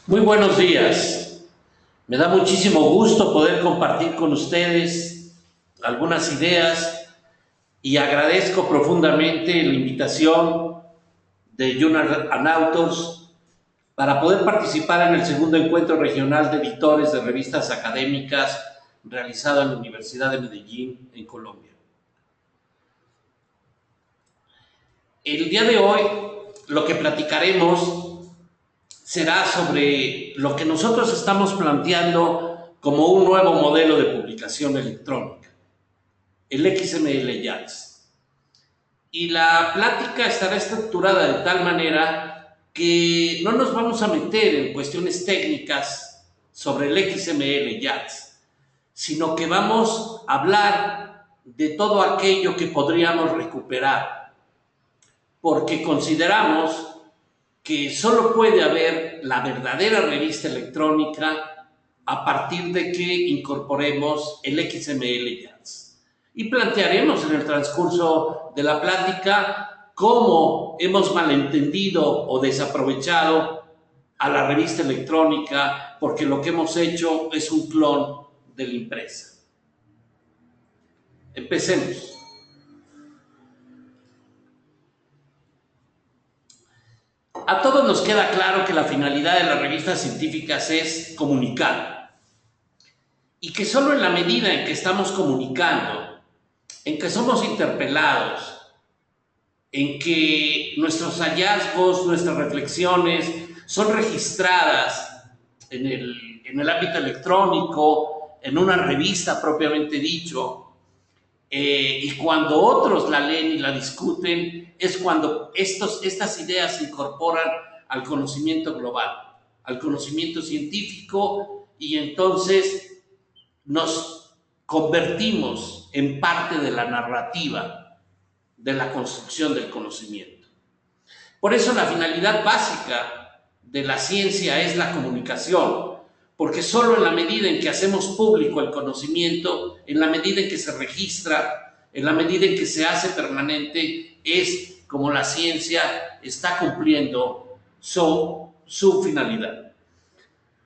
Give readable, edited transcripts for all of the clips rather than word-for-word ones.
Muy buenos días. Me da muchísimo gusto poder compartir con ustedes algunas ideas y agradezco profundamente la invitación de Young Authors para poder participar en el segundo encuentro regional de editores de revistas académicas realizado en la Universidad de Medellín, en Colombia. El día de hoy lo que platicaremos será sobre lo que nosotros estamos planteando como un nuevo modelo de publicación electrónica, el XML JATS. Y la plática estará estructurada de tal manera que no nos vamos a meter en cuestiones técnicas sobre el XML JATS, sino que vamos a hablar de todo aquello que podríamos recuperar, porque consideramos que solo puede haber la verdadera revista electrónica a partir de que incorporemos el XML JATS. Y plantearemos en el transcurso de la plática cómo hemos malentendido o desaprovechado a la revista electrónica, porque lo que hemos hecho es un clon de la impresa. Empecemos. A todos nos queda claro que la finalidad de las revistas científicas es comunicar y que solo en la medida en que estamos comunicando, en que somos interpelados, en que nuestros hallazgos, nuestras reflexiones son registradas en el ámbito electrónico, en una revista propiamente dicho, y cuando otros la leen y la discuten, es cuando estas ideas se incorporan al conocimiento global, al conocimiento científico, y entonces nos convertimos en parte de la narrativa de la construcción del conocimiento. Por eso la finalidad básica de la ciencia es la comunicación, porque solo en la medida en que hacemos público el conocimiento, en la medida en que se registra, en la medida en que se hace permanente, es como la ciencia está cumpliendo su finalidad.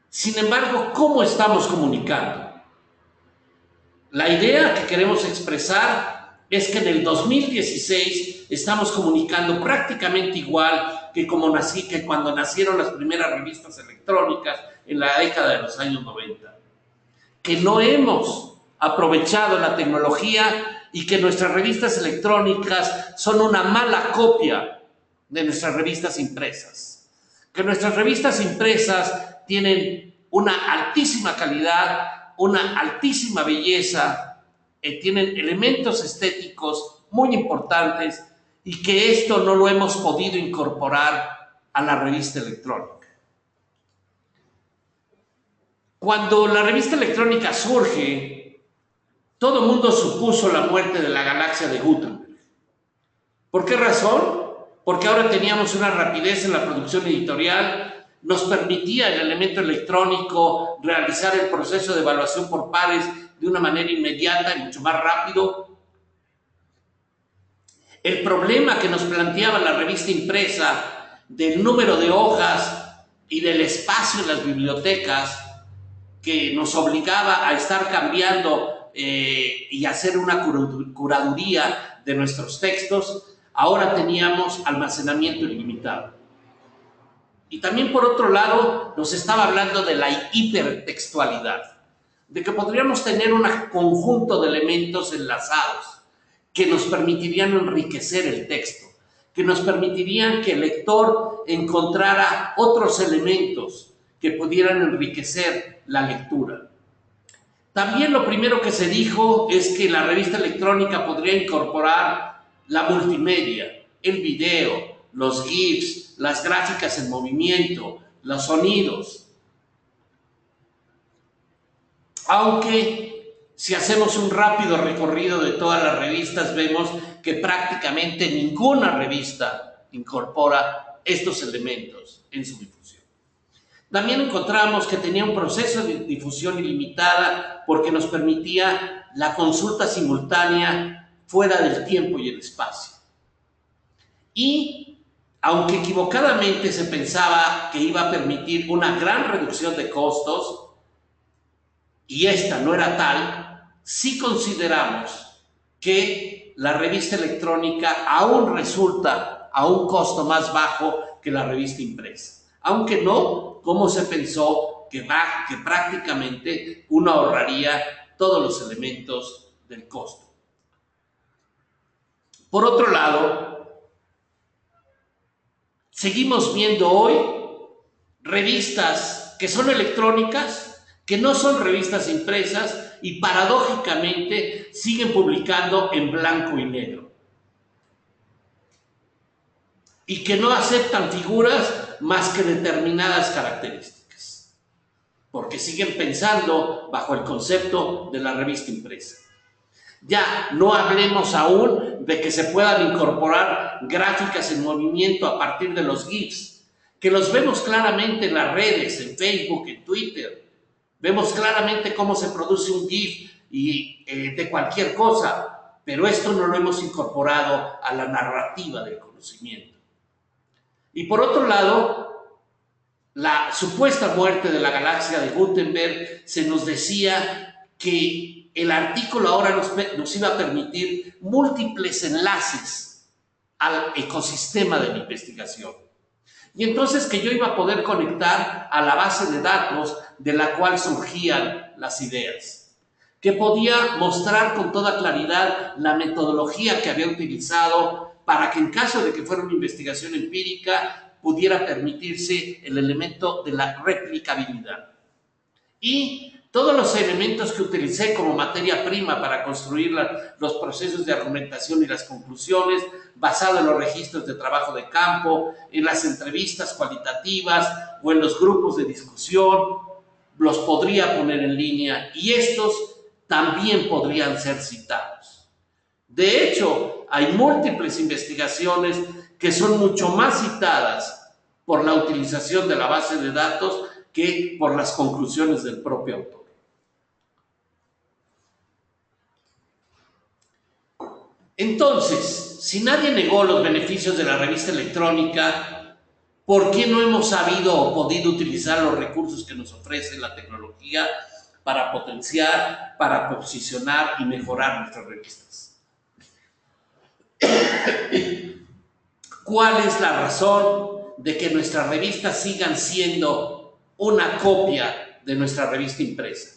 Sin embargo, ¿cómo estamos comunicando? La idea que queremos expresar es que en el 2016 estamos comunicando prácticamente igual que cuando nacieron las primeras revistas electrónicas en la década de los años 90. Que no hemos aprovechado la tecnología y que nuestras revistas electrónicas son una mala copia de nuestras revistas impresas. Que nuestras revistas impresas tienen una altísima calidad, una altísima belleza, tienen elementos estéticos muy importantes y que esto no lo hemos podido incorporar a la revista electrónica. Cuando la revista electrónica surge, todo el mundo supuso la muerte de la galaxia de Gutenberg. ¿Por qué razón? Porque ahora teníamos una rapidez en la producción editorial, nos permitía el elemento electrónico realizar el proceso de evaluación por pares de una manera inmediata y mucho más rápido. El problema que nos planteaba la revista impresa del número de hojas y del espacio en las bibliotecas, que nos obligaba a estar cambiando y hacer una curaduría de nuestros textos, ahora teníamos almacenamiento ilimitado. Y también, por otro lado, nos estaba hablando de la hipertextualidad, de que podríamos tener un conjunto de elementos enlazados que nos permitirían enriquecer el texto, que nos permitirían que el lector encontrara otros elementos que pudieran enriquecer la lectura. También lo primero que se dijo es que la revista electrónica podría incorporar la multimedia, el video, los GIFs, las gráficas en movimiento, los sonidos. Aunque si hacemos un rápido recorrido de todas las revistas, vemos que prácticamente ninguna revista incorpora estos elementos en su difusión. También encontramos que tenía un proceso de difusión ilimitada porque nos permitía la consulta simultánea fuera del tiempo y el espacio. Y aunque equivocadamente se pensaba que iba a permitir una gran reducción de costos, y esta no era tal, sí consideramos que la revista electrónica aún resulta a un costo más bajo que la revista impresa, aunque no como se pensó que prácticamente uno ahorraría todos los elementos del costo. Por otro lado, seguimos viendo hoy revistas que son electrónicas, que no son revistas impresas y paradójicamente siguen publicando en blanco y negro. Y que no aceptan figuras más que determinadas características, porque siguen pensando bajo el concepto de la revista impresa. Ya no hablemos aún de que se puedan incorporar gráficas en movimiento a partir de los GIFs, que los vemos claramente en las redes, en Facebook, en Twitter. Vemos claramente cómo se produce un GIF de cualquier cosa, pero esto no lo hemos incorporado a la narrativa del conocimiento. Y por otro lado, la supuesta muerte de la galaxia de Gutenberg se nos decía que el artículo ahora nos iba a permitir múltiples enlaces al ecosistema de la investigación. Y entonces que yo iba a poder conectar a la base de datos de la cual surgían las ideas, que podía mostrar con toda claridad la metodología que había utilizado para que en caso de que fuera una investigación empírica pudiera permitirse el elemento de la replicabilidad. Y todos los elementos que utilicé como materia prima para construir los procesos de argumentación y las conclusiones, basado en los registros de trabajo de campo, en las entrevistas cualitativas o en los grupos de discusión, los podría poner en línea y estos también podrían ser citados. De hecho, hay múltiples investigaciones que son mucho más citadas por la utilización de la base de datos que por las conclusiones del propio autor. Entonces, si nadie negó los beneficios de la revista electrónica, ¿por qué no hemos sabido o podido utilizar los recursos que nos ofrece la tecnología para potenciar, para posicionar y mejorar nuestras revistas? ¿Cuál es la razón de que nuestras revistas sigan siendo una copia de nuestra revista impresa?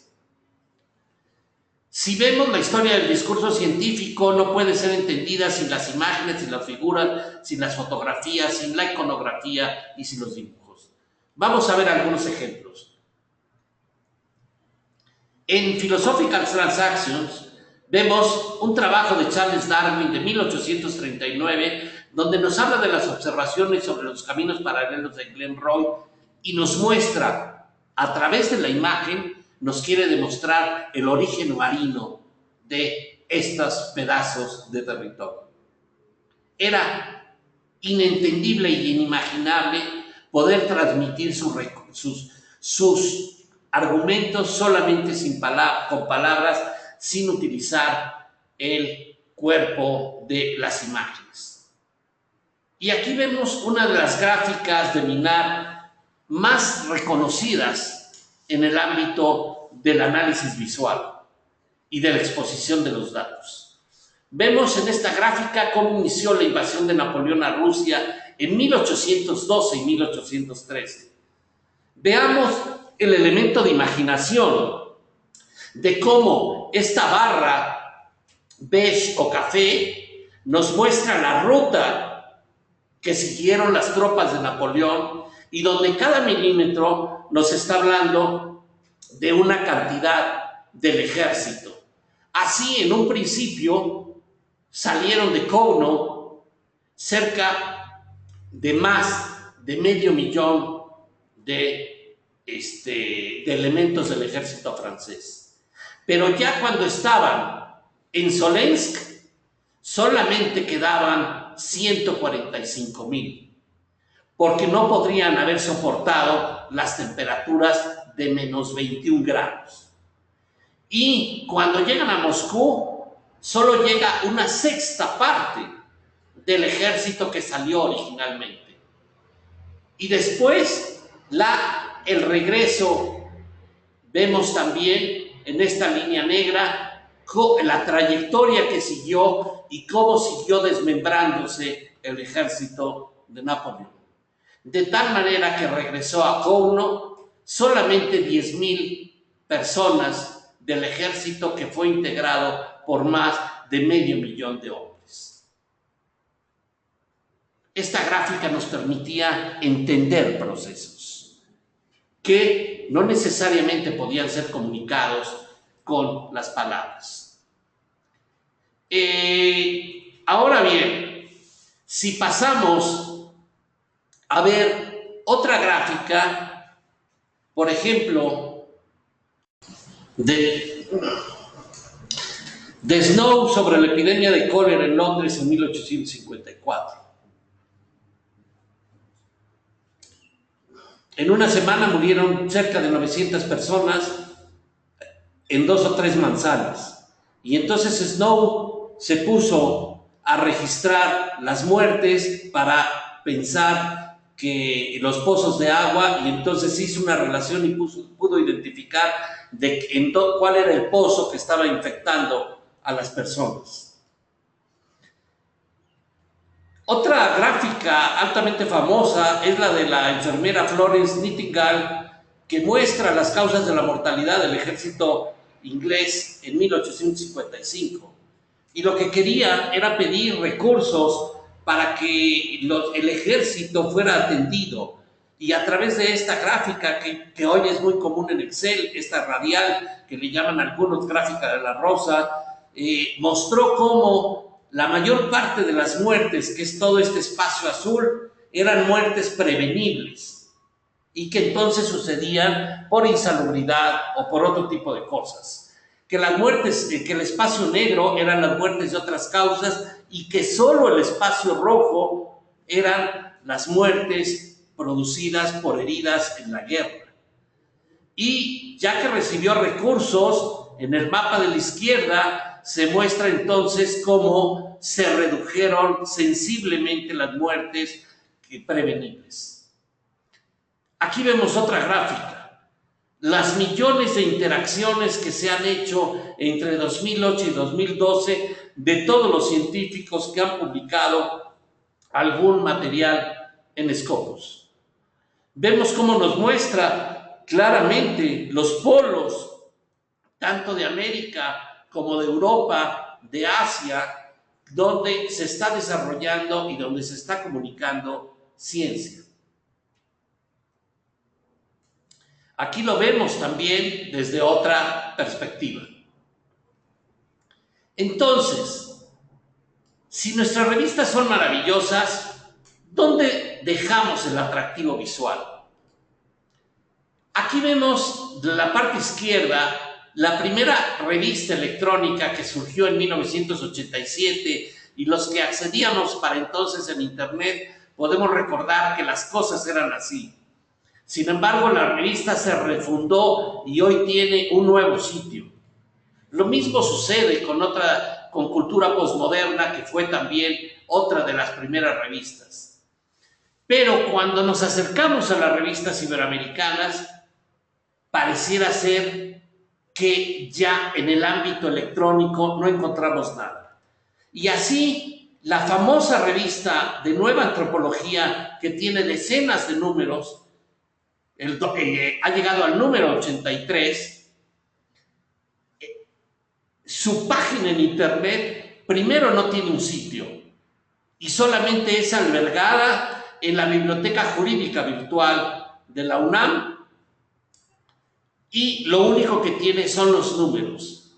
Si vemos la historia del discurso científico, no puede ser entendida sin las imágenes, sin las figuras, sin las fotografías, sin la iconografía y sin los dibujos. Vamos a ver algunos ejemplos. En Philosophical Transactions vemos un trabajo de Charles Darwin de 1839, donde nos habla de las observaciones sobre los caminos paralelos de Glen Roy y nos muestra, a través de la imagen, nos quiere demostrar el origen marino de estos pedazos de territorio. Era inentendible y inimaginable poder transmitir sus argumentos solamente con palabras, sin utilizar el cuerpo de las imágenes. Y aquí vemos una de las gráficas de Minard más reconocidas en el ámbito del análisis visual y de la exposición de los datos. Vemos en esta gráfica cómo inició la invasión de Napoleón a Rusia en 1812 y 1813. Veamos el elemento de imaginación de cómo esta barra beige o café nos muestra la ruta que siguieron las tropas de Napoleón y donde cada milímetro nos está hablando de una cantidad del ejército. Así, en un principio, salieron de Kourno cerca de más de 500,000 de elementos del ejército francés. Pero ya cuando estaban en Smolensk, solamente quedaban 145,000. Porque no podrían haber soportado las temperaturas de menos 21 grados. Y cuando llegan a Moscú, solo llega una sexta parte del ejército que salió originalmente. Y después el regreso, vemos también en esta línea negra la trayectoria que siguió y cómo siguió desmembrándose el ejército de Napoleón. De tal manera que regresó a Kouno solamente 10,000 personas del ejército que fue integrado por más de 500,000 de hombres. Esta gráfica nos permitía entender procesos que no necesariamente podían ser comunicados con las palabras. Ahora bien, si pasamos a ver otra gráfica, por ejemplo, de Snow sobre la epidemia de cólera en Londres en 1854. En una semana murieron cerca de 900 personas en 2 o 3 manzanas. Y entonces Snow se puso a registrar las muertes para pensar que los pozos de agua, y entonces hizo una relación y pudo identificar cuál era el pozo que estaba infectando a las personas. Otra gráfica altamente famosa es la de la enfermera Florence Nightingale, que muestra las causas de la mortalidad del ejército inglés en 1855. Y lo que quería era pedir recursos para que el ejército fuera atendido. Y a través de esta gráfica, que hoy es muy común en Excel, esta radial, que le llaman algunos gráfica de la rosa, mostró cómo la mayor parte de las muertes, que es todo este espacio azul, eran muertes prevenibles y que entonces sucedían por insalubridad o por otro tipo de cosas. Que las muertes, que el espacio negro eran las muertes de otras causas y que solo el espacio rojo eran las muertes producidas por heridas en la guerra. Y ya que recibió recursos, en el mapa de la izquierda se muestra entonces cómo se redujeron sensiblemente las muertes prevenibles. Aquí vemos otra gráfica. Las millones de interacciones que se han hecho entre 2008 y 2012 de todos los científicos que han publicado algún material en Scopus. Vemos cómo nos muestra claramente los polos, tanto de América como de Europa, de Asia, donde se está desarrollando y donde se está comunicando ciencia. Aquí lo vemos también desde otra perspectiva. Entonces, si nuestras revistas son maravillosas, ¿dónde dejamos el atractivo visual? Aquí vemos de la parte izquierda la primera revista electrónica que surgió en 1987, y los que accedíamos para entonces en Internet podemos recordar que las cosas eran así. Sin embargo, la revista se refundó y hoy tiene un nuevo sitio. Lo mismo sucede con Cultura Postmoderna, que fue también otra de las primeras revistas. Pero cuando nos acercamos a las revistas iberoamericanas, pareciera ser que ya en el ámbito electrónico no encontramos nada. Y así, la famosa revista de Nueva Antropología, que tiene decenas de números, ha llegado al número 83. Su página en Internet, primero, no tiene un sitio y solamente es albergada en la Biblioteca Jurídica Virtual de la UNAM, y lo único que tiene son los números.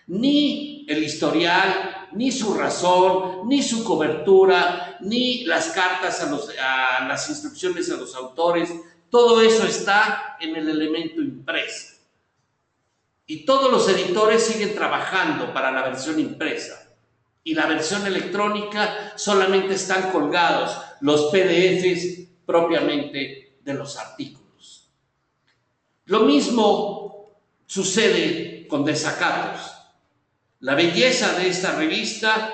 Ni el historial, ni su razón, ni su cobertura, ni las cartas a las instrucciones a los autores. Todo eso está en el elemento impreso. Y todos los editores siguen trabajando para la versión impresa. Y la versión electrónica solamente están colgados los PDFs propiamente de los artículos. Lo mismo sucede con Desacatos. La belleza de esta revista,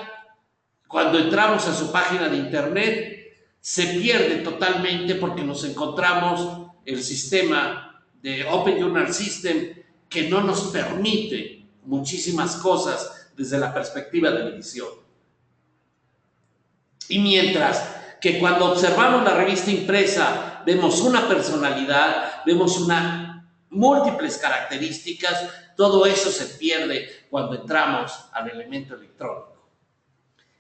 cuando entramos a su página de Internet, se pierde totalmente porque nos encontramos el sistema de Open Journal System que no nos permite muchísimas cosas desde la perspectiva de la edición. Y mientras que cuando observamos la revista impresa vemos una personalidad, vemos múltiples características, todo eso se pierde cuando entramos al elemento electrónico.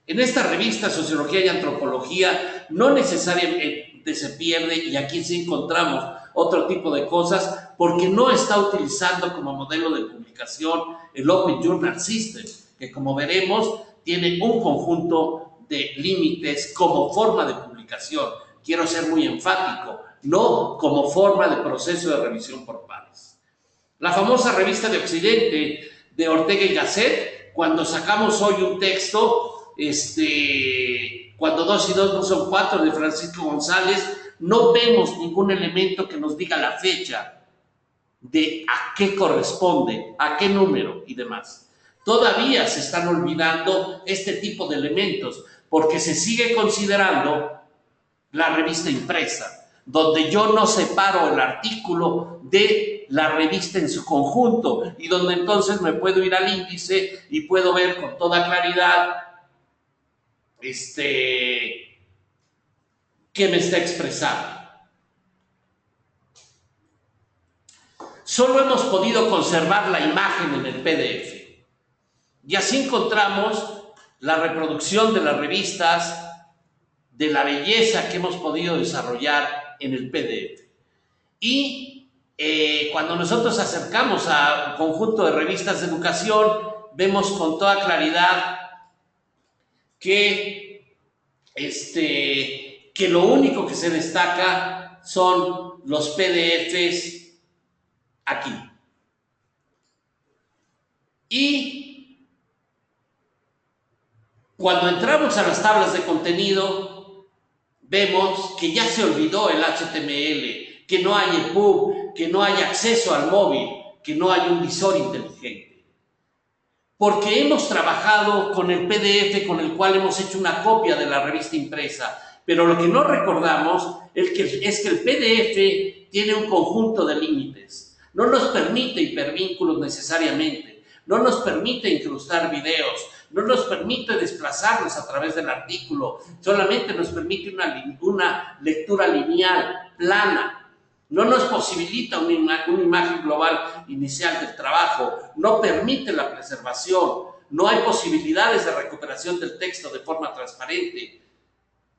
En esta revista Sociología y Antropología no necesariamente se pierde, y aquí sí encontramos otro tipo de cosas, porque no está utilizando como modelo de publicación el Open Journal System, que como veremos tiene un conjunto de límites como forma de publicación. Quiero ser muy enfático, no como forma de proceso de revisión por pares. La famosa revista de Occidente de Ortega y Gasset, cuando sacamos hoy un texto, cuando 2 y 2 no son 4, de Francisco González, no vemos ningún elemento que nos diga la fecha de a qué corresponde, a qué número y demás. Todavía se están olvidando este tipo de elementos porque se sigue considerando la revista impresa, donde yo no separo el artículo de la revista en su conjunto y donde entonces me puedo ir al índice y puedo ver con toda claridad qué me está expresando. Solo hemos podido conservar la imagen en el PDF. Y así encontramos la reproducción de las revistas, de la belleza que hemos podido desarrollar en el PDF. Y cuando nosotros acercamos a un conjunto de revistas de educación, vemos con toda claridad que lo único que se destaca son los PDFs aquí. Y cuando entramos a las tablas de contenido, vemos que ya se olvidó el HTML, que no hay EPUB, que no hay acceso al móvil, que no hay un visor inteligente. Porque hemos trabajado con el PDF con el cual hemos hecho una copia de la revista impresa, pero lo que no recordamos es que el PDF tiene un conjunto de límites. No nos permite hipervínculos necesariamente, no nos permite incrustar videos, no nos permite desplazarnos a través del artículo, solamente nos permite una lectura lineal, plana. No nos posibilita una imagen global inicial del trabajo, no permite la preservación, no hay posibilidades de recuperación del texto de forma transparente.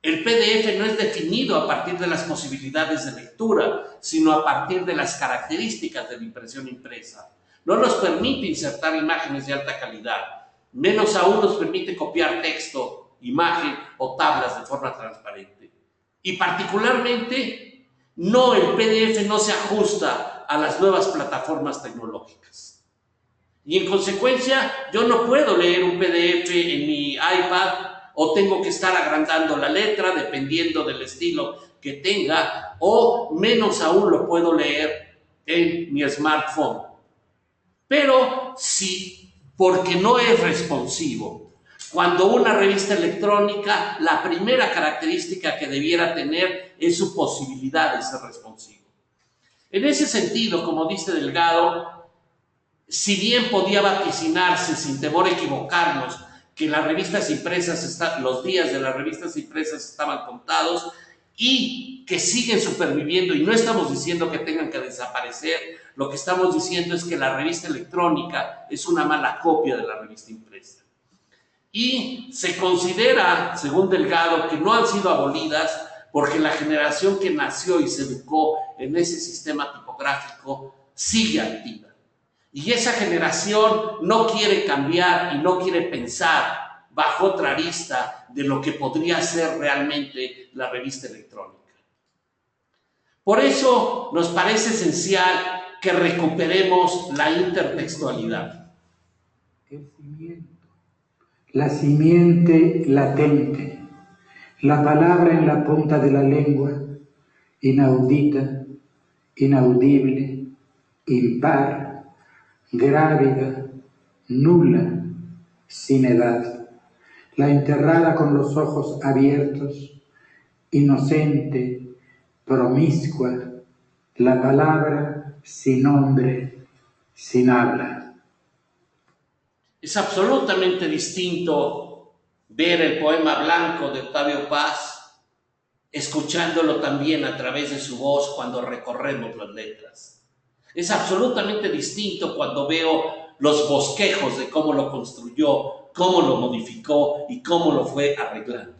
El PDF no es definido a partir de las posibilidades de lectura, sino a partir de las características de la impresión impresa. No nos permite insertar imágenes de alta calidad, menos aún nos permite copiar texto, imagen o tablas de forma transparente. Y particularmente, el PDF no se ajusta a las nuevas plataformas tecnológicas. Y en consecuencia, yo no puedo leer un PDF en mi iPad o tengo que estar agrandando la letra dependiendo del estilo que tenga, o menos aún lo puedo leer en mi smartphone. Pero sí, porque no es responsivo. Cuando una revista electrónica, la primera característica que debiera tener es su posibilidad de ser responsivo. En ese sentido, como dice Delgado, si bien podía vaticinarse sin temor a equivocarnos que las revistas impresas, los días de las revistas impresas estaban contados y que siguen superviviendo, y no estamos diciendo que tengan que desaparecer, lo que estamos diciendo es que la revista electrónica es una mala copia de la revista impresa. Y se considera, según Delgado, que no han sido abolidas porque la generación que nació y se educó en ese sistema tipográfico sigue activa. Y esa generación no quiere cambiar y no quiere pensar bajo otra arista de lo que podría ser realmente la revista electrónica. Por eso nos parece esencial que recuperemos la intertextualidad. La simiente latente, la palabra en la punta de la lengua, inaudita, inaudible, impar, grávida, nula, sin edad, la enterrada con los ojos abiertos, inocente, promiscua, la palabra sin hombre, sin habla. Es absolutamente distinto ver el poema blanco de Octavio Paz, escuchándolo también a través de su voz cuando recorremos las letras. Es absolutamente distinto cuando veo los bosquejos de cómo lo construyó, cómo lo modificó y cómo lo fue arreglando.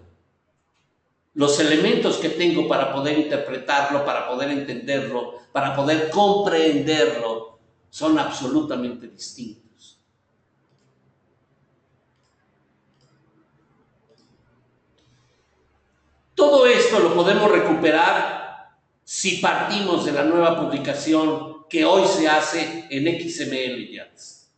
Los elementos que tengo para poder interpretarlo, para poder entenderlo, para poder comprenderlo, son absolutamente distintos. Todo esto lo podemos recuperar si partimos de la nueva publicación que hoy se hace en XML JATS.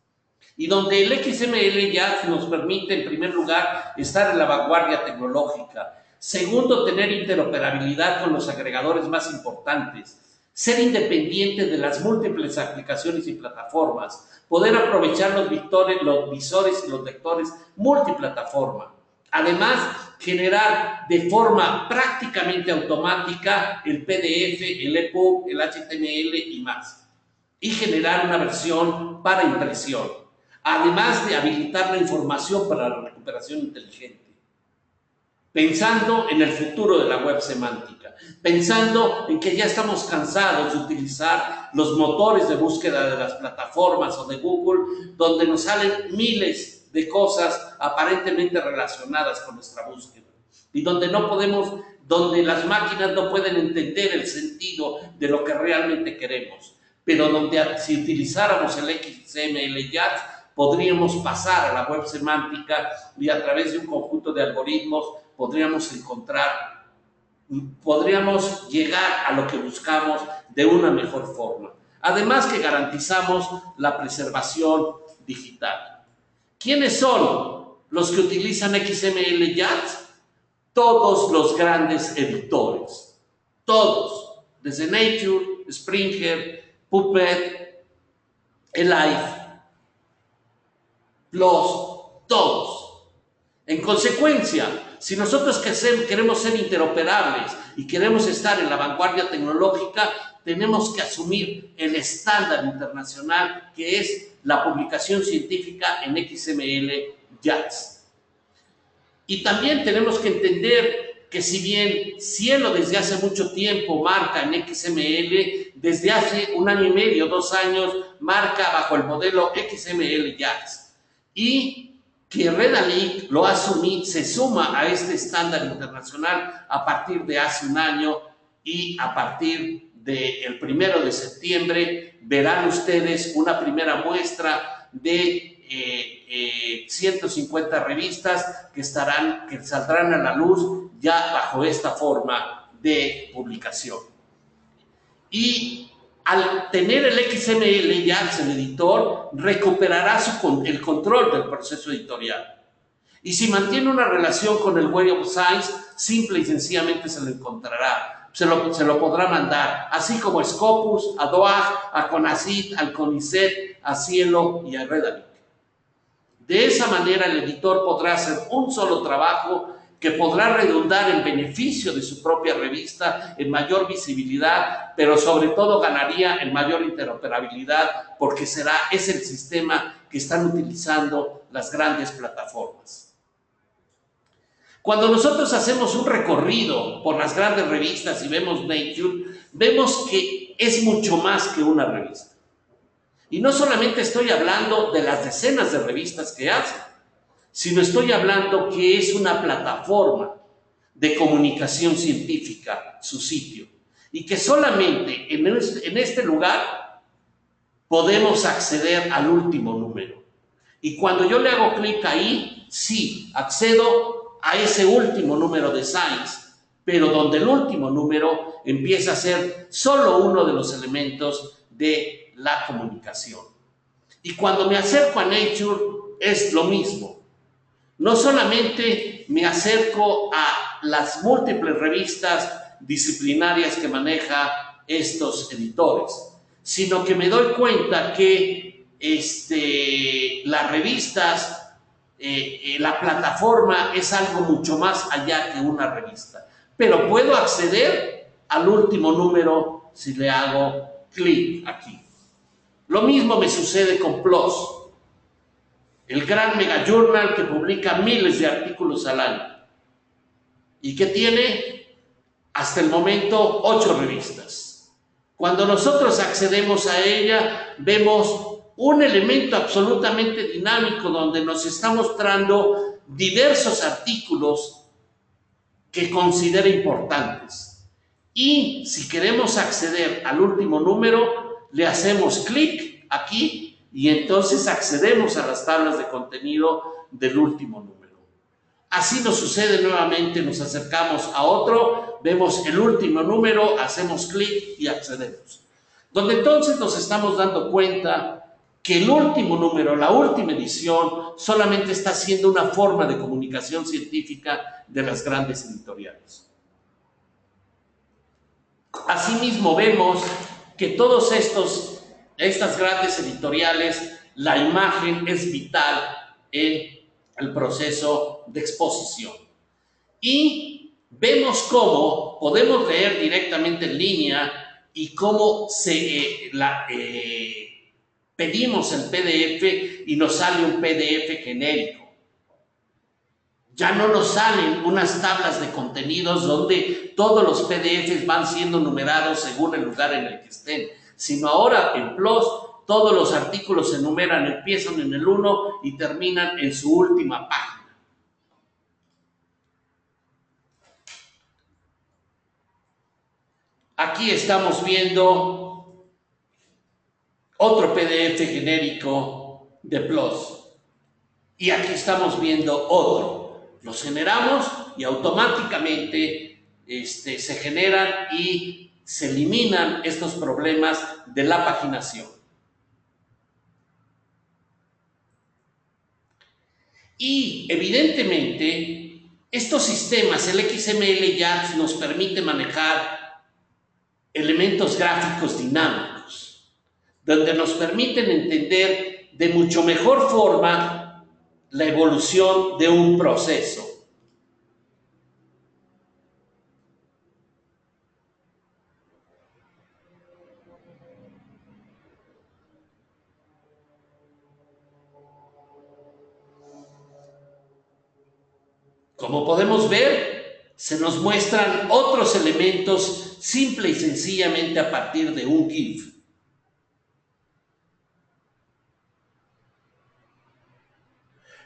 Y donde el XML JATS nos permite, en primer lugar, estar en la vanguardia tecnológica. Segundo, tener interoperabilidad con los agregadores más importantes. Ser independiente de las múltiples aplicaciones y plataformas. Poder aprovechar los visores y los lectores multiplataforma. Además, generar de forma prácticamente automática el PDF, el EPUB, el HTML y más. Y generar una versión para impresión. Además de habilitar la información para la recuperación inteligente. Pensando en el futuro de la web semántica. Pensando en que ya estamos cansados de utilizar los motores de búsqueda de las plataformas o de Google, donde nos salen miles de cosas aparentemente relacionadas con nuestra búsqueda y donde donde las máquinas no pueden entender el sentido de lo que realmente queremos, pero donde si utilizáramos el XML JATS podríamos pasar a la web semántica y a través de un conjunto de algoritmos podríamos llegar a lo que buscamos de una mejor forma. Además que garantizamos la preservación digital. ¿Quiénes son los que utilizan XML JATS? Todos los grandes editores. Todos. Desde Nature, Springer, Puppet, Elife, PLOS, todos. En consecuencia, si nosotros queremos ser interoperables y queremos estar en la vanguardia tecnológica, tenemos que asumir el estándar internacional que es la publicación científica en XML JATS. Y también tenemos que entender que si bien Cielo desde hace mucho tiempo marca en XML, desde hace 1 año y medio, 2 años, marca bajo el modelo XML JATS. Y que Redalyc lo asume, se suma a este estándar internacional a partir de hace 1 año y a partir del 1 de septiembre verán ustedes una primera muestra de 150 revistas que saldrán a la luz ya bajo esta forma de publicación. Y al tener el XML JATS, el editor recuperará el control del proceso editorial. Y si mantiene una relación con el Web of Science, simple y sencillamente se lo encontrará. Se lo podrá mandar, así como a Scopus, a DOAG, a CONACYT, al CONICET, a Cielo y a Redalyc. De esa manera el editor podrá hacer un solo trabajo que podrá redundar en beneficio de su propia revista, en mayor visibilidad, pero sobre todo ganaría en mayor interoperabilidad porque es el sistema que están utilizando las grandes plataformas. Cuando nosotros hacemos un recorrido por las grandes revistas y vemos Nature, vemos que es mucho más que una revista. Y no solamente estoy hablando de las decenas de revistas que hacen, sino estoy hablando que es una plataforma de comunicación científica, su sitio, y que solamente en este lugar podemos acceder al último número. Y cuando yo le hago clic ahí, sí, accedo a ese último número de Science, pero donde el último número empieza a ser solo uno de los elementos de la comunicación. Y cuando me acerco a Nature es lo mismo. No solamente me acerco a las múltiples revistas disciplinarias que maneja estos editores, sino que me doy cuenta que las revistas, la plataforma es algo mucho más allá que una revista. pero puedo acceder al último número si le hago clic aquí. Lo mismo me sucede con PLOS, el gran mega journal que publica miles de artículos al año y que tiene hasta el momento 8 revistas. Cuando nosotros accedemos a ella, vemos un elemento absolutamente dinámico donde nos está mostrando diversos artículos que considera importantes. Y si queremos acceder al último número, le hacemos clic aquí y entonces accedemos a las tablas de contenido del último número. Así nos sucede nuevamente, nos acercamos a otro, vemos el último número, hacemos clic y accedemos. Donde entonces nos estamos dando cuenta que el último número, la última edición, solamente está siendo una forma de comunicación científica de las grandes editoriales. Asimismo vemos que todos estas grandes editoriales, la imagen es vital en el proceso de exposición. Y vemos cómo podemos leer directamente en línea y cómo pedimos el PDF y nos sale un PDF genérico. Ya no nos salen unas tablas de contenidos donde todos los PDFs van siendo numerados según el lugar en el que estén, sino ahora en PLOS todos los artículos se numeran, empiezan en el 1 y terminan en su última página. Aquí estamos viendo otro PDF genérico de PLOS y aquí estamos viendo otro. Los generamos y automáticamente se generan y se eliminan estos problemas de la paginación. Y evidentemente estos sistemas, el XML YATS nos permite manejar elementos gráficos dinámicos, donde nos permiten entender de mucho mejor forma la evolución de un proceso. Como podemos ver, se nos muestran otros elementos simple y sencillamente a partir de un GIF.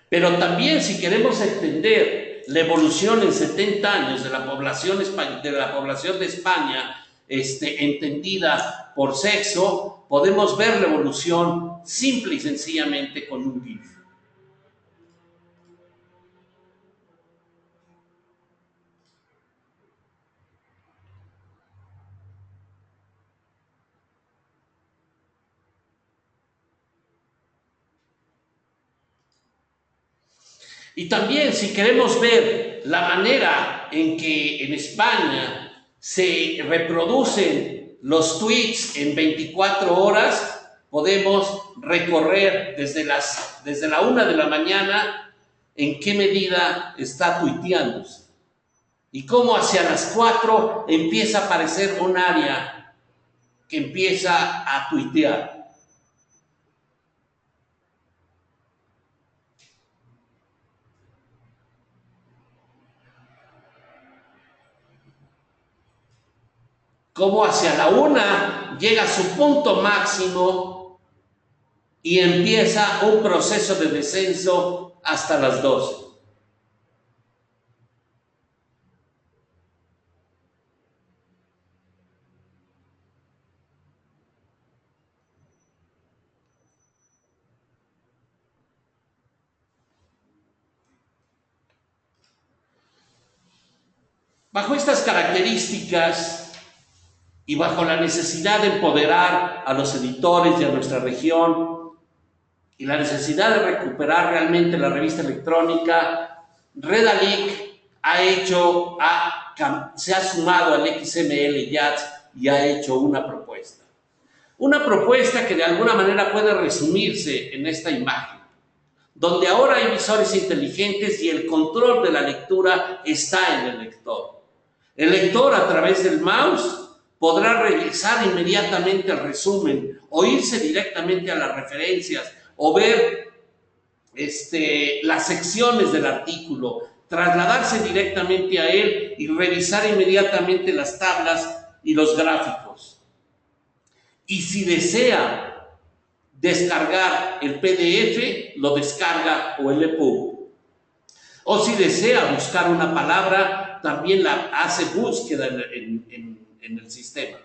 Pero también si queremos entender la evolución en 70 años de la población de España, entendida por sexo, podemos ver la evolución simple y sencillamente con un GIF. Y también si queremos ver la manera en que en España se reproducen los tweets en 24 horas, podemos recorrer desde la 1 de la mañana en qué medida está tuiteándose. Y cómo hacia las 4 empieza a aparecer un área que empieza a tuitear. Como hacia la 1 llega a su punto máximo y empieza un proceso de descenso hasta las 12. Bajo estas características y bajo la necesidad de empoderar a los editores y a nuestra región y la necesidad de recuperar realmente la revista electrónica, Redalyc se ha sumado al XML YATS y ha hecho una propuesta. Una propuesta que de alguna manera puede resumirse en esta imagen, donde ahora hay visores inteligentes y el control de la lectura está en el lector. El lector, a través del mouse, podrá revisar inmediatamente el resumen o irse directamente a las referencias o ver las secciones del artículo, trasladarse directamente a él y revisar inmediatamente las tablas y los gráficos. Y si desea descargar el PDF, lo descarga o el EPUB. O si desea buscar una palabra, también la hace búsqueda en el sistema.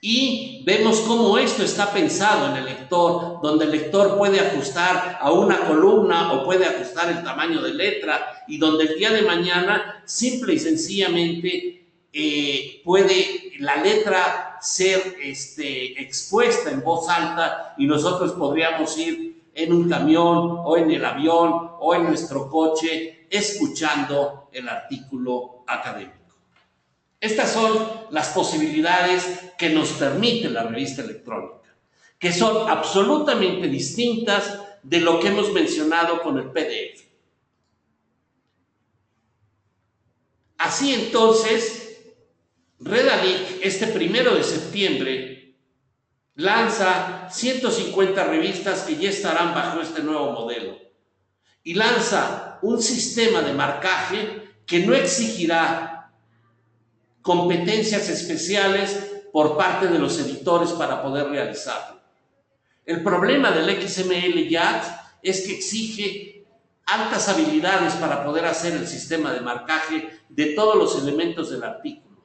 Y vemos cómo esto está pensado en el lector, donde el lector puede ajustar a una columna o puede ajustar el tamaño de letra, y donde el día de mañana simple y sencillamente puede la letra ser expuesta en voz alta, y nosotros podríamos ir en un camión o en el avión o en nuestro coche escuchando el artículo académico. Estas son las posibilidades que nos permite la revista electrónica, que son absolutamente distintas de lo que hemos mencionado con el PDF. Así entonces, Redalyc, este 1 de septiembre, lanza 150 revistas que ya estarán bajo este nuevo modelo, y lanza un sistema de marcaje que no exigirá competencias especiales por parte de los editores para poder realizarlo. El problema del XML YAT es que exige altas habilidades para poder hacer el sistema de marcaje de todos los elementos del artículo.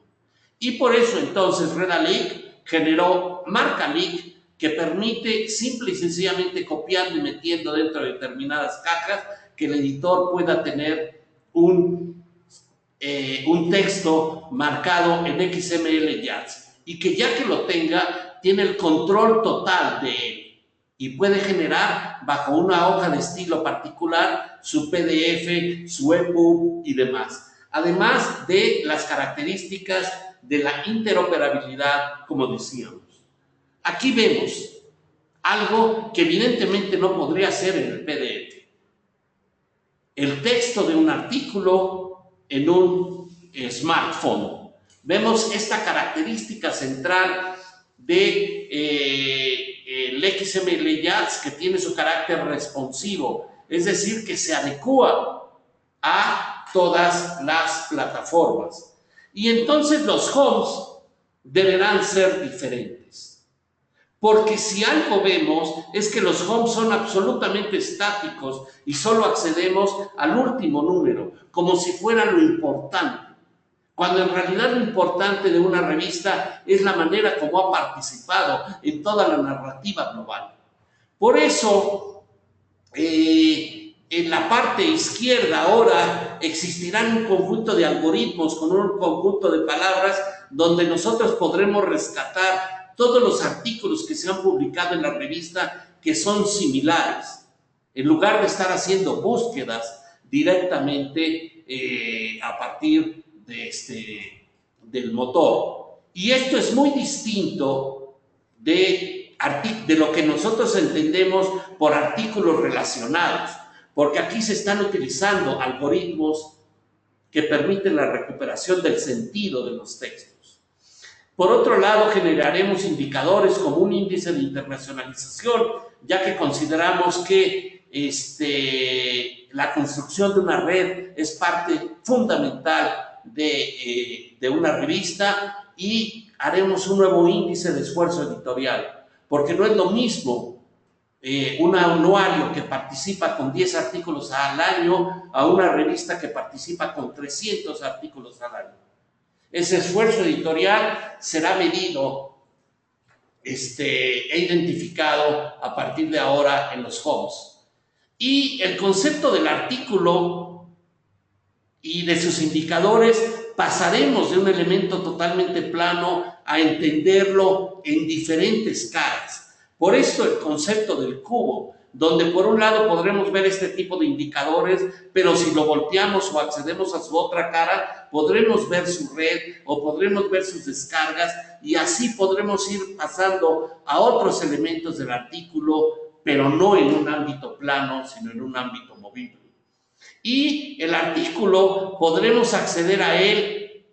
Y por eso entonces Redalyc generó MarcaLic, que permite simple y sencillamente copiando y metiendo dentro de determinadas cajas que el editor pueda tener un texto marcado en XML YATS, y que ya que lo tenga, tiene el control total de él y puede generar bajo una hoja de estilo particular su PDF, su EPUB y demás, además de las características de la interoperabilidad, como decíamos. Aquí vemos algo que evidentemente no podría ser en el PDF: el texto de un artículo en un smartphone. Vemos esta característica central de el XML YATS, que tiene su carácter responsivo, es decir, que se adecua a todas las plataformas. Y entonces los homes deberán ser diferentes, porque si algo vemos es que los homes son absolutamente estáticos y solo accedemos al último número, como si fuera lo importante, cuando en realidad lo importante de una revista es la manera como ha participado en toda la narrativa global. Por eso, en la parte izquierda ahora existirán un conjunto de algoritmos con un conjunto de palabras donde nosotros podremos rescatar todos los artículos que se han publicado en la revista que son similares, en lugar de estar haciendo búsquedas directamente a partir del motor. Y esto es muy distinto de lo que nosotros entendemos por artículos relacionados, porque aquí se están utilizando algoritmos que permiten la recuperación del sentido de los textos. Por otro lado, generaremos indicadores como un índice de internacionalización, ya que consideramos que la construcción de una red es parte fundamental de una revista, y haremos un nuevo índice de esfuerzo editorial, porque no es lo mismo un anuario que participa con 10 artículos al año a una revista que participa con 300 artículos al año. Ese esfuerzo editorial será medido e identificado a partir de ahora en los homes. Y el concepto del artículo y de sus indicadores pasaremos de un elemento totalmente plano a entenderlo en diferentes caras. Por esto el concepto del cubo, donde por un lado podremos ver este tipo de indicadores, pero si lo volteamos o accedemos a su otra cara, podremos ver su red o podremos ver sus descargas, y así podremos ir pasando a otros elementos del artículo, pero no en un ámbito plano, sino en un ámbito movible. Y el artículo podremos acceder a él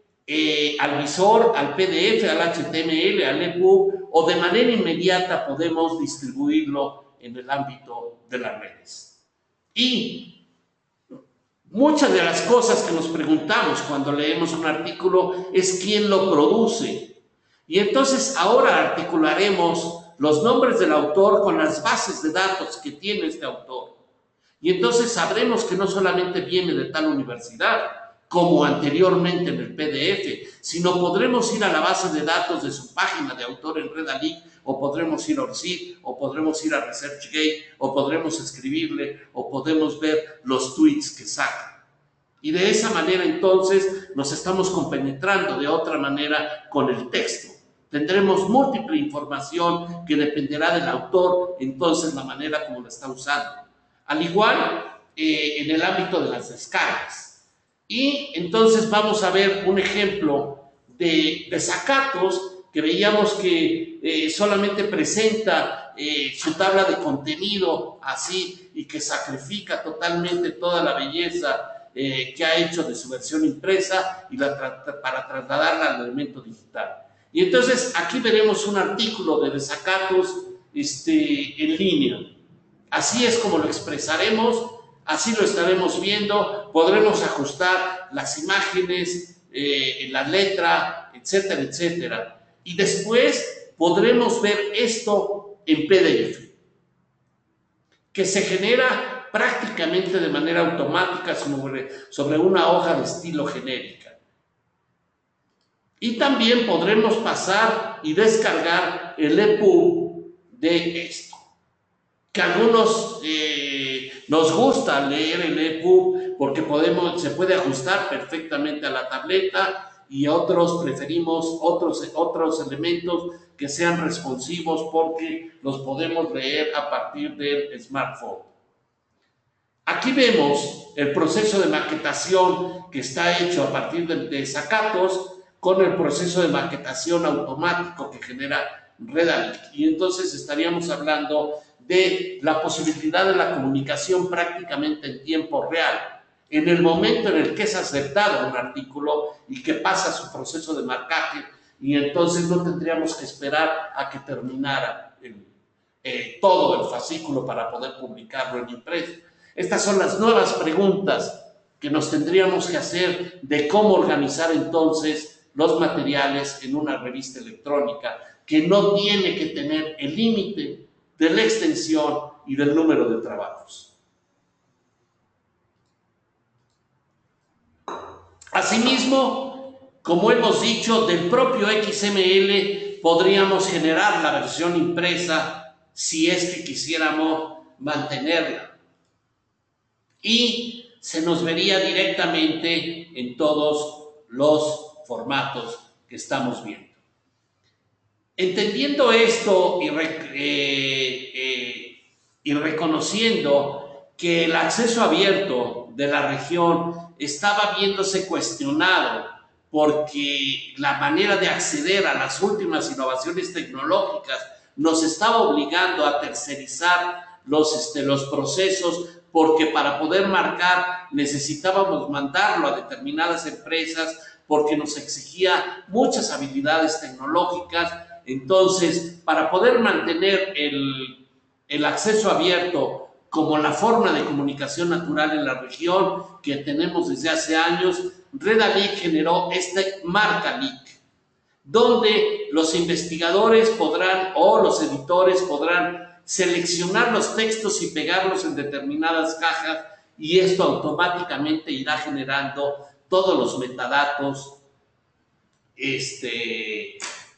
al visor, al PDF, al HTML, al EPUB, o de manera inmediata podemos distribuirlo en el ámbito de las redes. Y muchas de las cosas que nos preguntamos cuando leemos un artículo es quién lo produce. Y entonces ahora articularemos los nombres del autor con las bases de datos que tiene este autor. Y entonces sabremos que no solamente viene de tal universidad, como anteriormente en el PDF, sino podremos ir a la base de datos de su página de autor en Redalyc, o podremos ir a ORCID, o podremos ir a ResearchGate, o podremos escribirle, o podemos ver los tweets que saca. Y de esa manera entonces nos estamos compenetrando de otra manera con el texto. Tendremos múltiple información que dependerá del autor, entonces la manera como la está usando. Al igual en el ámbito de las descargas. Y entonces vamos a ver un ejemplo de desacatos que veíamos que solamente presenta su tabla de contenido así y que sacrifica totalmente toda la belleza que ha hecho de su versión impresa y para trasladarla al elemento digital. Y entonces aquí veremos un artículo de desacatos en línea. Así es como lo expresaremos, así lo estaremos viendo, podremos ajustar las imágenes, la letra, etcétera, etcétera. Y después podremos ver esto en PDF, que se genera prácticamente de manera automática sobre una hoja de estilo genérica. Y también podremos pasar y descargar el EPUB de esto. Que a algunos nos gusta leer el EPUB porque se puede ajustar perfectamente a la tableta, y a otros preferimos otros elementos que sean responsivos porque los podemos leer a partir del smartphone. Aquí vemos el proceso de maquetación que está hecho a partir de desacatos con el proceso de maquetación automático que genera Redalyc. Y entonces estaríamos hablando de la posibilidad de la comunicación prácticamente en tiempo real. En el momento en el que es aceptado un artículo y que pasa su proceso de marcaje, y entonces no tendríamos que esperar a que terminara todo el fascículo para poder publicarlo en impreso. Estas son las nuevas preguntas que nos tendríamos que hacer de cómo organizar entonces los materiales en una revista electrónica que no tiene que tener el límite de la extensión y del número de trabajos. Asimismo, como hemos dicho, del propio XML podríamos generar la versión impresa si es que quisiéramos mantenerla. Y se nos vería directamente en todos los formatos que estamos viendo. Entendiendo esto y reconociendo que el acceso abierto de la región estaba viéndose cuestionado porque la manera de acceder a las últimas innovaciones tecnológicas nos estaba obligando a tercerizar los procesos, porque para poder marcar necesitábamos mandarlo a determinadas empresas porque nos exigía muchas habilidades tecnológicas. Entonces, para poder mantener el acceso abierto como la forma de comunicación natural en la región que tenemos desde hace años, Redalyc generó este MarcaLic, donde los investigadores podrán, o los editores podrán seleccionar los textos y pegarlos en determinadas cajas, y esto automáticamente irá generando todos los metadatos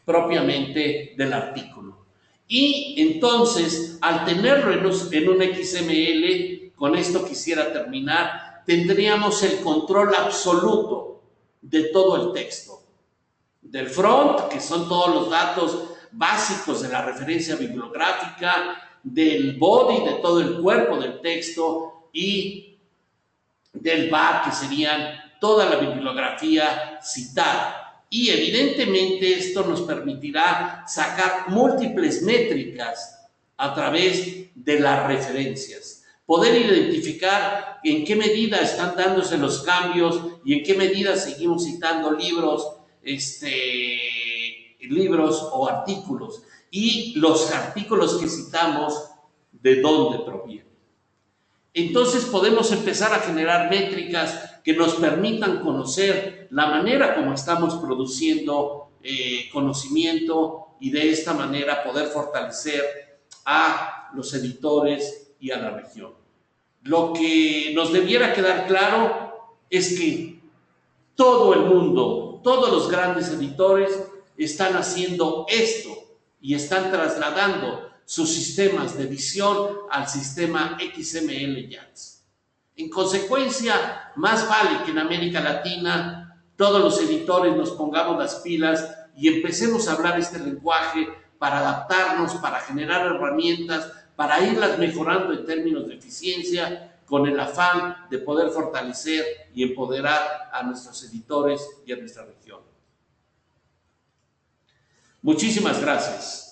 propiamente del artículo. Y entonces, al tenerlo en un XML, con esto quisiera terminar, tendríamos el control absoluto de todo el texto. Del front, que son todos los datos básicos de la referencia bibliográfica, del body, de todo el cuerpo del texto, y del back, que serían toda la bibliografía citada. Y evidentemente esto nos permitirá sacar múltiples métricas a través de las referencias. Poder identificar en qué medida están dándose los cambios y en qué medida seguimos citando libros libros o artículos, y los artículos que citamos, de dónde provienen. Entonces podemos empezar a generar métricas que nos permitan conocer la manera como estamos produciendo conocimiento, y de esta manera poder fortalecer a los editores y a la región. Lo que nos debiera quedar claro es que todo el mundo, todos los grandes editores están haciendo esto y están trasladando sus sistemas de edición al sistema XML YATS. En consecuencia, más vale que en América Latina todos los editores nos pongamos las pilas y empecemos a hablar este lenguaje para adaptarnos, para generar herramientas, para irlas mejorando en términos de eficiencia, con el afán de poder fortalecer y empoderar a nuestros editores y a nuestra región. Muchísimas gracias.